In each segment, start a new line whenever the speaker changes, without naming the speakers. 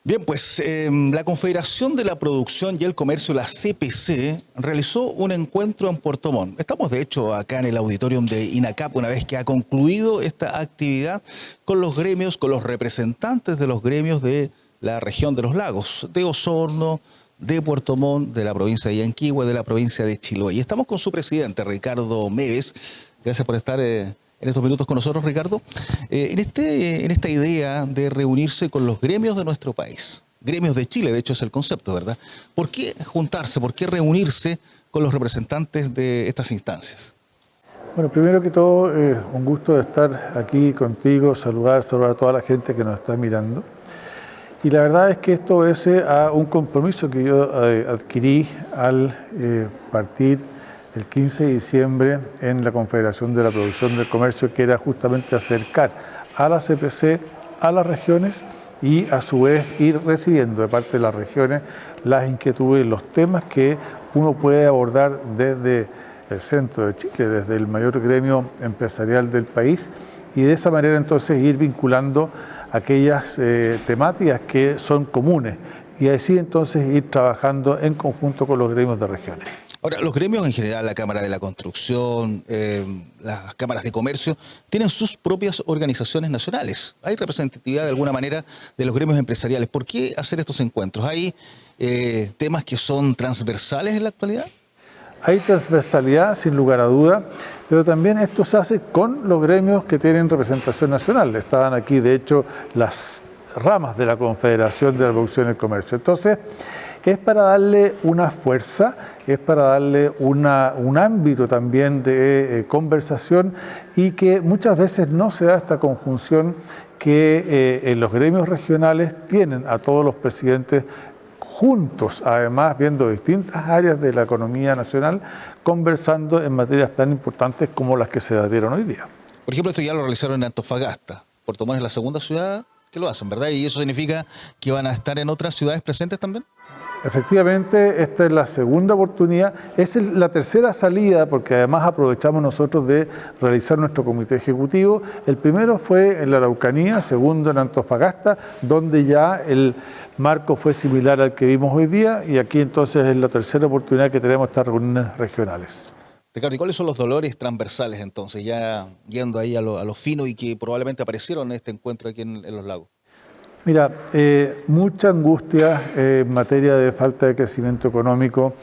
Bien, pues la Confederación de la Producción y el Comercio, la CPC, realizó un encuentro en Puerto Montt. Estamos, de hecho, acá en el auditorium de INACAP, una vez que ha concluido esta actividad con los gremios, con los representantes de los gremios de la región de los lagos, de Osorno, de Puerto Montt, de la provincia de Yanquihue, de la provincia de Chiloé. Y estamos con su presidente, Ricardo Meves. Gracias por estar en estos minutos con nosotros, Ricardo. En esta idea de reunirse con los gremios de nuestro país, gremios de Chile, de hecho es el concepto, ¿verdad? ¿Por qué juntarse, por qué reunirse con los representantes de estas instancias?
Bueno, primero que todo, un gusto de estar aquí contigo, saludar a toda la gente que nos está mirando. Y la verdad es que esto obedece a un compromiso que yo adquirí al partir el 15 de diciembre en la Confederación de la Producción del Comercio, que era justamente acercar a la CPC a las regiones y a su vez ir recibiendo de parte de las regiones las inquietudes, los temas que uno puede abordar desde el centro de Chile, desde el mayor gremio empresarial del país, y de esa manera entonces ir vinculando aquellas temáticas que son comunes y así entonces ir trabajando en conjunto con los gremios de regiones.
Ahora, los gremios en general, la Cámara de la Construcción, las cámaras de comercio, tienen sus propias organizaciones nacionales. Hay representatividad de alguna manera de los gremios empresariales. ¿Por qué hacer estos encuentros? ¿Hay temas que son transversales en la actualidad?
Hay transversalidad, sin lugar a duda, pero también esto se hace con los gremios que tienen representación nacional. Estaban aquí, de hecho, las ramas de la Confederación de la Producción y el Comercio. Entonces, es para darle una fuerza, es para darle un ámbito también de conversación y que muchas veces no se da esta conjunción que en los gremios regionales tienen a todos los presidentes juntos, además viendo distintas áreas de la economía nacional, conversando en materias tan importantes como las que se debatieron hoy día.
Por ejemplo, esto ya lo realizaron en Antofagasta. Puerto Montt es la segunda ciudad que lo hacen, ¿verdad? ¿Y eso significa que van a estar en otras ciudades presentes también?
Efectivamente, esta es la segunda oportunidad, es la tercera salida porque además aprovechamos nosotros de realizar nuestro comité ejecutivo. El primero fue en la Araucanía, segundo en Antofagasta, donde ya el marco fue similar al que vimos hoy día y aquí entonces es la tercera oportunidad que tenemos estas reuniones regionales.
Ricardo, ¿y cuáles son los dolores transversales entonces, ya yendo ahí a lo fino y que probablemente aparecieron en este encuentro aquí en los lagos?
Mira, mucha angustia en materia de falta de crecimiento económico,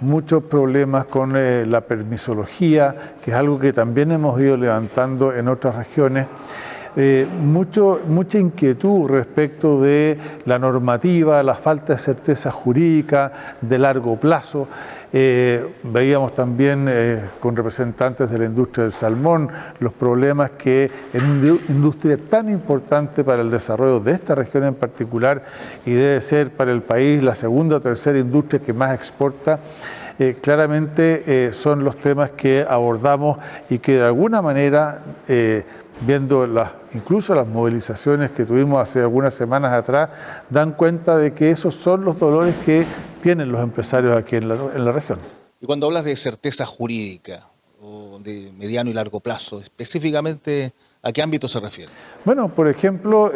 muchos problemas con la permisología, que es algo que también hemos ido levantando en otras regiones. Mucha inquietud respecto de la normativa, la falta de certeza jurídica de largo plazo. Veíamos también con representantes de la industria del salmón los problemas que en una industria tan importante para el desarrollo de esta región en particular y debe ser para el país la segunda o tercera industria que más exporta, claramente son los temas que abordamos y que de alguna manera, viendo incluso las movilizaciones que tuvimos hace algunas semanas atrás, dan cuenta de que esos son los dolores que tienen los empresarios aquí en la región.
Y cuando hablas de certeza jurídica o de mediano y largo plazo, específicamente, ¿a qué ámbito se refiere?
Bueno, por ejemplo,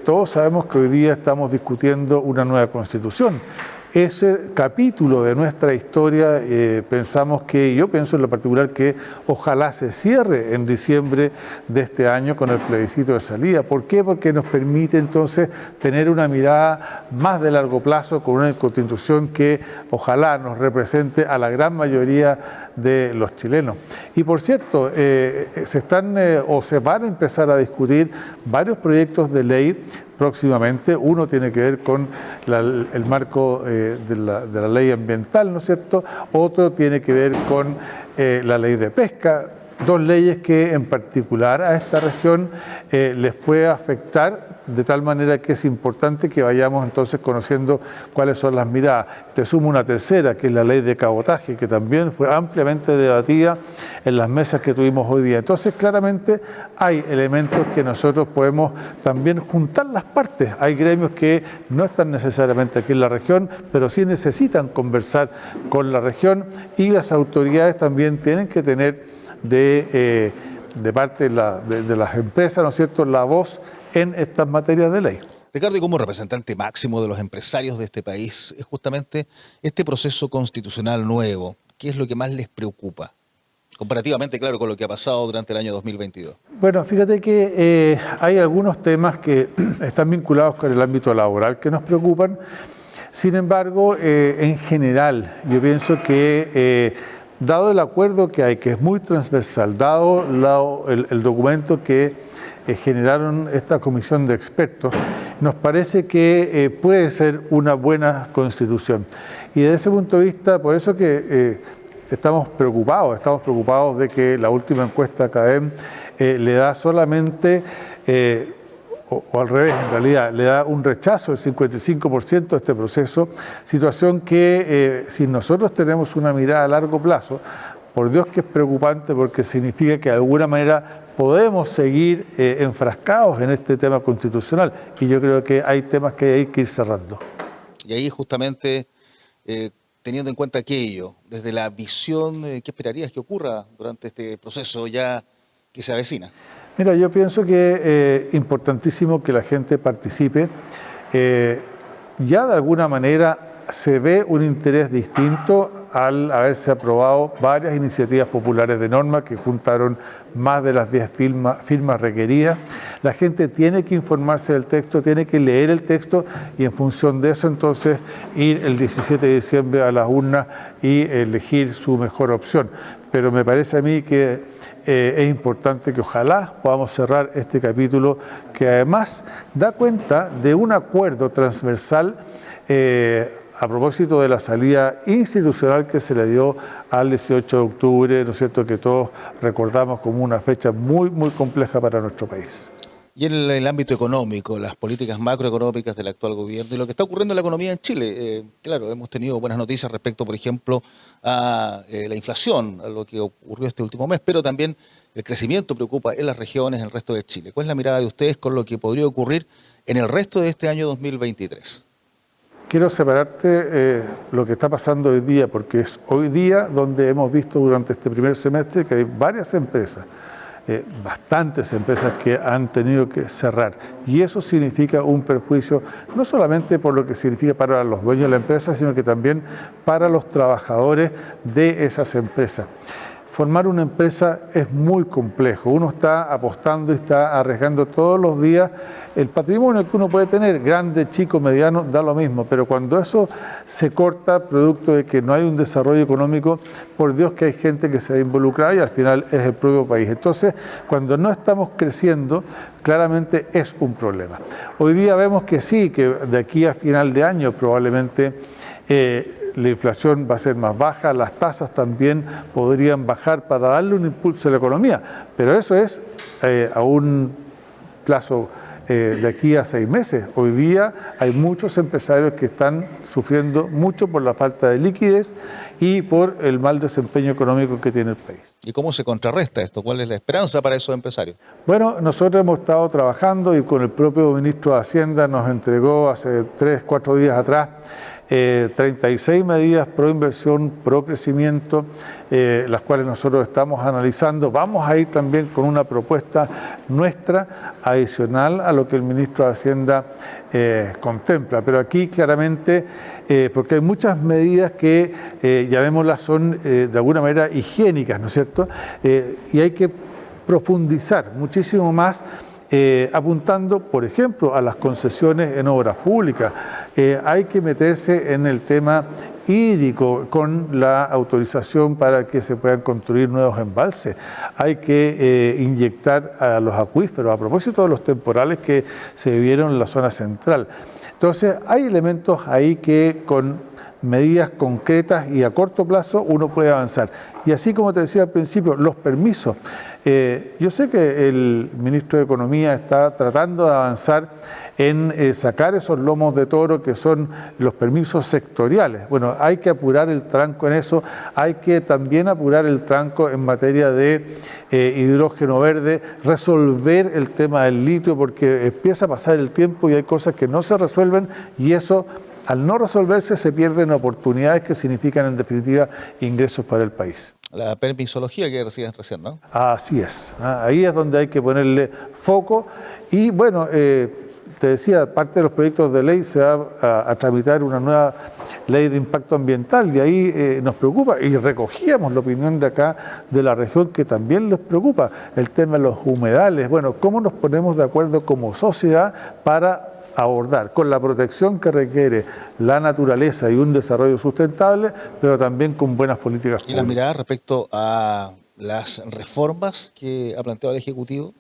todos sabemos que hoy día estamos discutiendo una nueva constitución. Ese capítulo de nuestra historia yo pienso en lo particular que ojalá se cierre en diciembre de este año con el plebiscito de salida. ¿Por qué? Porque nos permite entonces tener una mirada más de largo plazo con una constitución que ojalá nos represente a la gran mayoría de los chilenos. Y por cierto, se van a empezar a discutir varios proyectos de ley próximamente. Uno tiene que ver con el marco de la ley ambiental, ¿no es cierto? Otro tiene que ver con la ley de pesca. Dos leyes que en particular a esta región les puede afectar de tal manera que es importante que vayamos entonces conociendo cuáles son las miradas. Te sumo una tercera, que es la ley de cabotaje, que también fue ampliamente debatida en las mesas que tuvimos hoy día. Entonces, claramente hay elementos que nosotros podemos también juntar las partes. Hay gremios que no están necesariamente aquí en la región, pero sí necesitan conversar con la región y las autoridades también tienen que tener de parte de las empresas, ¿no es cierto?, la voz en estas materias de ley.
Ricardo, y como representante máximo de los empresarios de este país, es justamente este proceso constitucional nuevo. ¿Qué es lo que más les preocupa? Comparativamente, claro, con lo que ha pasado durante el año 2022.
Bueno, fíjate que hay algunos temas que están vinculados con el ámbito laboral que nos preocupan. Sin embargo, en general, yo pienso que dado el acuerdo que hay, que es muy transversal, dado el documento que generaron esta comisión de expertos, nos parece que puede ser una buena constitución. Y desde ese punto de vista, por eso que estamos preocupados de que la última encuesta CADEM le da solamente, o al revés, en realidad, le da un rechazo del 55% a este proceso, situación que si nosotros tenemos una mirada a largo plazo, por Dios que es preocupante porque significa que de alguna manera podemos seguir enfrascados en este tema constitucional y yo creo que hay temas que hay que ir cerrando.
Y ahí justamente, teniendo en cuenta aquello, desde la visión, ¿qué esperarías que ocurra durante este proceso ya que se avecina?
Mira, yo pienso que es importantísimo que la gente participe. Ya de alguna manera se ve un interés distinto al haberse aprobado varias iniciativas populares de norma que juntaron más de las 10 firmas requeridas. La gente tiene que informarse del texto, tiene que leer el texto y en función de eso entonces ir el 17 de diciembre a las urnas y elegir su mejor opción. Pero me parece a mí que es importante que ojalá podamos cerrar este capítulo que además da cuenta de un acuerdo transversal a propósito de la salida institucional que se le dio al 18 de octubre, ¿no es cierto?, que todos recordamos como una fecha muy, muy compleja para nuestro país.
Y en el ámbito económico, las políticas macroeconómicas del actual gobierno y lo que está ocurriendo en la economía en Chile. Claro, hemos tenido buenas noticias respecto, por ejemplo, a la inflación, a lo que ocurrió este último mes, pero también el crecimiento preocupa en las regiones, en el resto de Chile. ¿Cuál es la mirada de ustedes con lo que podría ocurrir en el resto de este año 2023?
Quiero separarte lo que está pasando hoy día, porque es hoy día donde hemos visto durante este primer semestre que hay varias empresas, bastantes empresas que han tenido que cerrar. Y eso significa un perjuicio, no solamente por lo que significa para los dueños de la empresa, sino que también para los trabajadores de esas empresas. Formar una empresa es muy complejo. Uno está apostando y está arriesgando todos los días el patrimonio que uno puede tener, grande, chico, mediano, da lo mismo. Pero cuando eso se corta, producto de que no hay un desarrollo económico, por Dios que hay gente que se ve involucrada y al final es el propio país. Entonces, cuando no estamos creciendo, claramente es un problema. Hoy día vemos que sí, que de aquí a final de año probablemente la inflación va a ser más baja, las tasas también podrían bajar para darle un impulso a la economía, pero eso es a un plazo de aquí a 6 meses. Hoy día hay muchos empresarios que están sufriendo mucho por la falta de liquidez y por el mal desempeño económico que tiene el país.
¿Y cómo se contrarresta esto? ¿Cuál es la esperanza para esos empresarios?
Bueno, nosotros hemos estado trabajando y con el propio ministro de Hacienda nos entregó hace 3, 4 días atrás 36 medidas pro inversión, pro crecimiento, las cuales nosotros estamos analizando. Vamos a ir también con una propuesta nuestra adicional a lo que el ministro de Hacienda contempla. Pero aquí claramente, porque hay muchas medidas que, llamémoslas, son de alguna manera higiénicas, ¿no es cierto? Y hay que profundizar muchísimo más apuntando, por ejemplo, a las concesiones en obras públicas. Hay que meterse en el tema hídrico con la autorización para que se puedan construir nuevos embalses. Hay que inyectar a los acuíferos, a propósito de los temporales que se vivieron en la zona central. Entonces, hay elementos ahí que con medidas concretas y a corto plazo uno puede avanzar. Y así como te decía al principio, los permisos. Yo sé que el ministro de Economía está tratando de avanzar en sacar esos lomos de toro que son los permisos sectoriales. Bueno, hay que apurar el tranco en eso, hay que también apurar el tranco en materia de hidrógeno verde, resolver el tema del litio, porque empieza a pasar el tiempo y hay cosas que no se resuelven y eso, al no resolverse, se pierden oportunidades que significan, en definitiva, ingresos para el país.
La permisología que decías recién, ¿no?
Así es. Ahí es donde hay que ponerle foco y, bueno, te decía, parte de los proyectos de ley se va a tramitar una nueva ley de impacto ambiental y ahí nos preocupa y recogíamos la opinión de acá de la región que también les preocupa el tema de los humedales. Bueno, ¿cómo nos ponemos de acuerdo como sociedad para abordar con la protección que requiere la naturaleza y un desarrollo sustentable, pero también con buenas políticas públicas?
¿Y las miradas respecto a las reformas que ha planteado el Ejecutivo?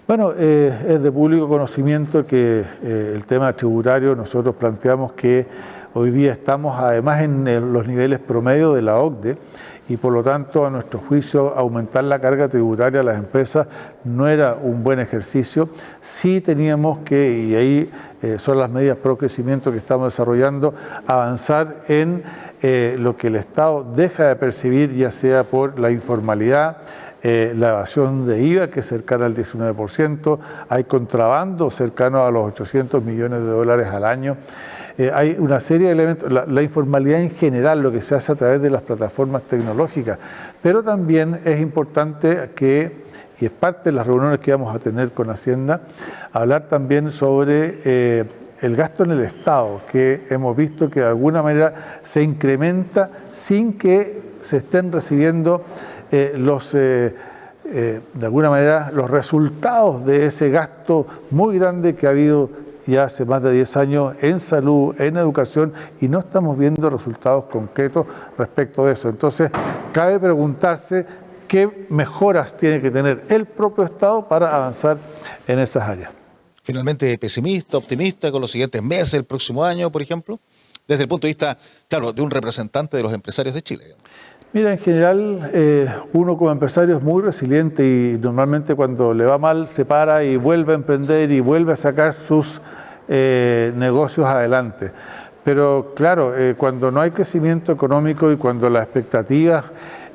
Bueno, es de público conocimiento que el tema tributario nosotros planteamos que hoy día estamos además en los niveles promedio de la OCDE y por lo tanto a nuestro juicio aumentar la carga tributaria a las empresas no era un buen ejercicio. Sí teníamos que, y ahí son las medidas pro crecimiento que estamos desarrollando, avanzar en lo que el Estado deja de percibir, ya sea por la informalidad, la evasión de IVA, que es cercana al 19%, hay contrabando cercano a los 800 millones de dólares al año. Hay una serie de elementos, la informalidad en general, lo que se hace a través de las plataformas tecnológicas, pero también es importante que, y es parte de las reuniones que vamos a tener con Hacienda, hablar también sobre el gasto en el Estado, que hemos visto que de alguna manera se incrementa sin que se estén recibiendo de alguna manera los resultados de ese gasto muy grande que ha habido ya hace más de 10 años en salud, en educación, y no estamos viendo resultados concretos respecto de eso. Entonces, cabe preguntarse qué mejoras tiene que tener el propio Estado para avanzar en esas áreas.
Finalmente, pesimista, optimista con los siguientes meses, el próximo año, por ejemplo, desde el punto de vista, claro, de un representante de los empresarios de Chile.
Mira, en general, uno como empresario es muy resiliente y normalmente cuando le va mal se para y vuelve a emprender y vuelve a sacar sus negocios adelante. Pero claro, cuando no hay crecimiento económico y cuando las expectativas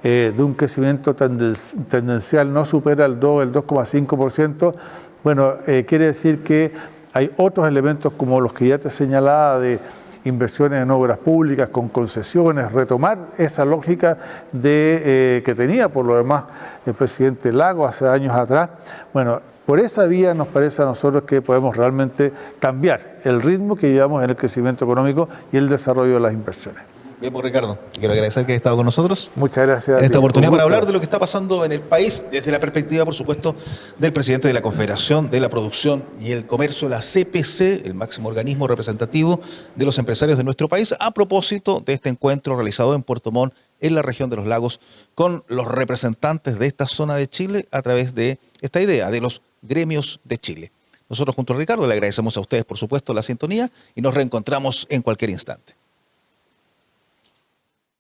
de un crecimiento tendencial no supera el 2,5%, bueno, quiere decir que hay otros elementos como los que ya te señalaba de inversiones en obras públicas, con concesiones, retomar esa lógica que tenía por lo demás el presidente Lagos hace años atrás. Bueno, por esa vía nos parece a nosotros que podemos realmente cambiar el ritmo que llevamos en el crecimiento económico y el desarrollo de las inversiones.
Bien, pues Ricardo, quiero agradecer que hayas estado con nosotros.
Muchas gracias.
En esta oportunidad para hablar de lo que está pasando en el país desde la perspectiva, por supuesto, del presidente de la Confederación de la Producción y el Comercio, la CPC, el máximo organismo representativo de los empresarios de nuestro país, a propósito de este encuentro realizado en Puerto Montt, en la región de los lagos, con los representantes de esta zona de Chile a través de esta idea de los gremios de Chile. Nosotros junto a Ricardo le agradecemos a ustedes, por supuesto, la sintonía y nos reencontramos en cualquier instante.